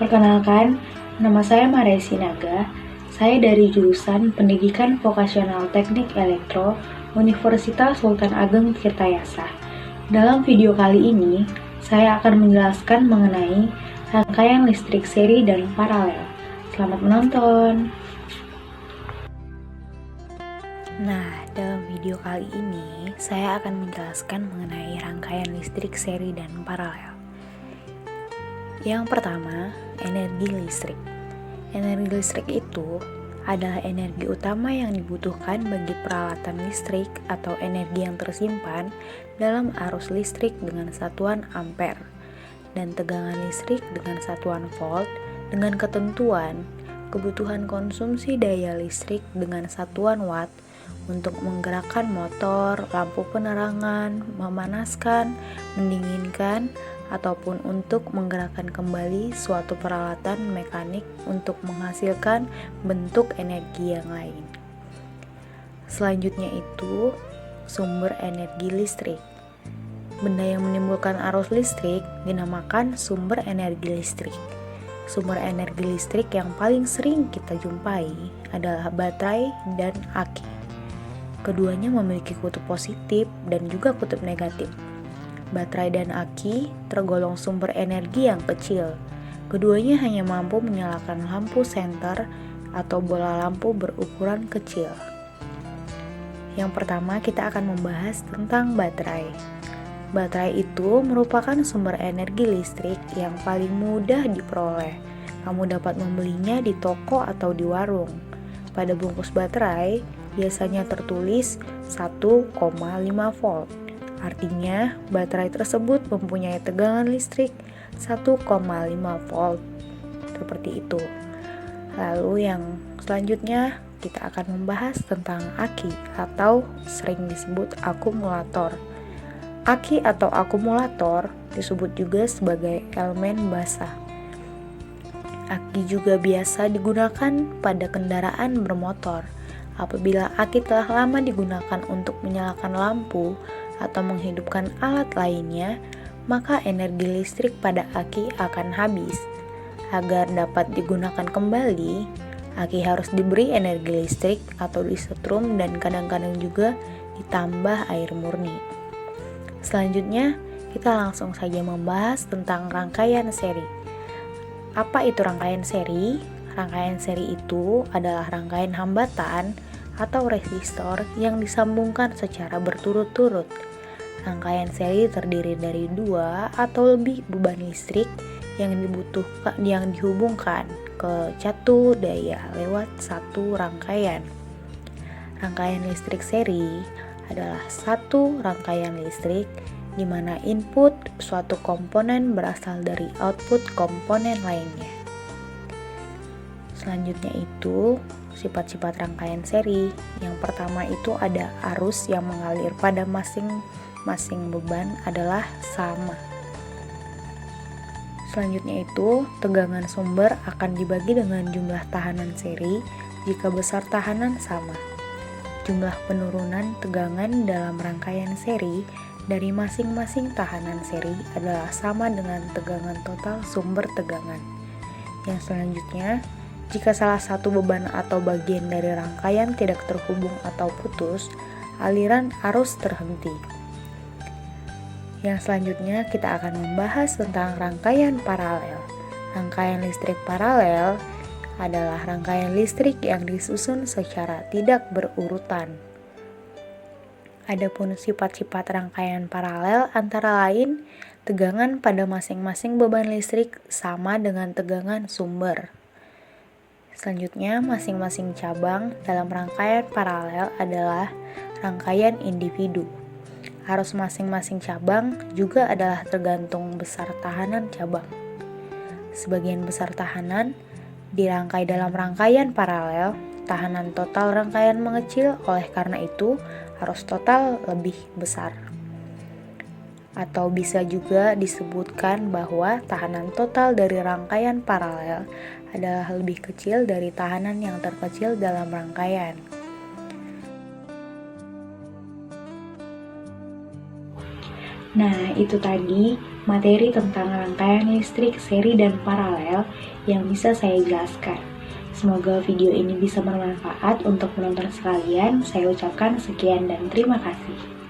Perkenalkan, nama saya Maria Sinaga. Saya dari jurusan Pendidikan Vokasional Teknik Elektro Universitas Sultan Ageng Tirtayasa. Dalam video kali ini, saya akan menjelaskan mengenai rangkaian listrik seri dan paralel. Selamat menonton! Nah, dalam video kali ini, saya akan menjelaskan mengenai rangkaian listrik seri dan paralel. Yang pertama, energi listrik. Energi listrik itu adalah energi utama yang dibutuhkan bagi peralatan listrik atau energi yang tersimpan dalam arus listrik dengan satuan ampere dan tegangan listrik dengan satuan volt dengan ketentuan kebutuhan konsumsi daya listrik dengan satuan watt untuk menggerakkan motor, lampu penerangan, memanaskan, mendinginkan, ataupun untuk menggerakkan kembali suatu peralatan mekanik untuk menghasilkan bentuk energi yang lain. Selanjutnya itu sumber energi listrik. Benda yang menimbulkan arus listrik dinamakan sumber energi listrik. Sumber energi listrik yang paling sering kita jumpai adalah baterai dan aki. Keduanya memiliki kutub positif dan juga kutub negatif. Baterai dan aki tergolong sumber energi yang kecil. Keduanya hanya mampu menyalakan lampu senter atau bola lampu berukuran kecil. Yang pertama kita akan membahas tentang baterai. Baterai itu merupakan sumber energi listrik yang paling mudah diperoleh. Kamu dapat membelinya di toko atau di warung. Pada bungkus baterai biasanya tertulis 1,5 volt. Artinya, baterai tersebut mempunyai tegangan listrik 1,5 volt. Seperti itu. Lalu yang selanjutnya kita akan membahas tentang aki atau sering disebut akumulator. Aki atau akumulator disebut juga sebagai elemen basah. Aki juga biasa digunakan pada kendaraan bermotor. Apabila aki telah lama digunakan untuk menyalakan lampu atau menghidupkan alat lainnya, maka energi listrik pada aki akan habis. Agar dapat digunakan kembali, aki harus diberi energi listrik atau disetrum dan kadang-kadang juga ditambah air murni. Selanjutnya, kita langsung saja membahas tentang rangkaian seri. Apa itu rangkaian seri? Rangkaian seri itu adalah rangkaian hambatan atau resistor yang disambungkan secara berturut-turut. Rangkaian seri terdiri dari 2 atau lebih beban listrik yang dihubungkan ke satu daya lewat satu rangkaian. Rangkaian listrik seri adalah satu rangkaian listrik di mana input suatu komponen berasal dari output komponen lainnya. Selanjutnya itu sifat-sifat rangkaian seri. Yang pertama itu ada arus yang mengalir pada masing-masing beban adalah sama. Selanjutnya itu tegangan sumber akan dibagi dengan jumlah tahanan seri jika besar tahanan sama. Jumlah penurunan tegangan dalam rangkaian seri dari masing-masing tahanan seri adalah sama dengan tegangan total sumber tegangan. Yang selanjutnya, jika salah satu beban atau bagian dari rangkaian tidak terhubung atau putus, aliran arus terhenti. Yang selanjutnya kita akan membahas tentang rangkaian paralel. Rangkaian listrik paralel adalah rangkaian listrik yang disusun secara tidak berurutan. Adapun sifat-sifat rangkaian paralel antara lain, tegangan pada masing-masing beban listrik sama dengan tegangan sumber. Selanjutnya, masing-masing cabang dalam rangkaian paralel adalah rangkaian individu. Arus masing-masing cabang juga adalah tergantung besar tahanan cabang. Sebagian besar tahanan dirangkai dalam rangkaian paralel, tahanan total rangkaian mengecil, oleh karena itu arus total lebih besar. Atau bisa juga disebutkan bahwa tahanan total dari rangkaian paralel adalah lebih kecil dari tahanan yang terkecil dalam rangkaian. Nah, itu tadi materi tentang rangkaian listrik seri dan paralel yang bisa saya jelaskan. Semoga video ini bisa bermanfaat untuk penonton sekalian. Saya ucapkan sekian dan terima kasih.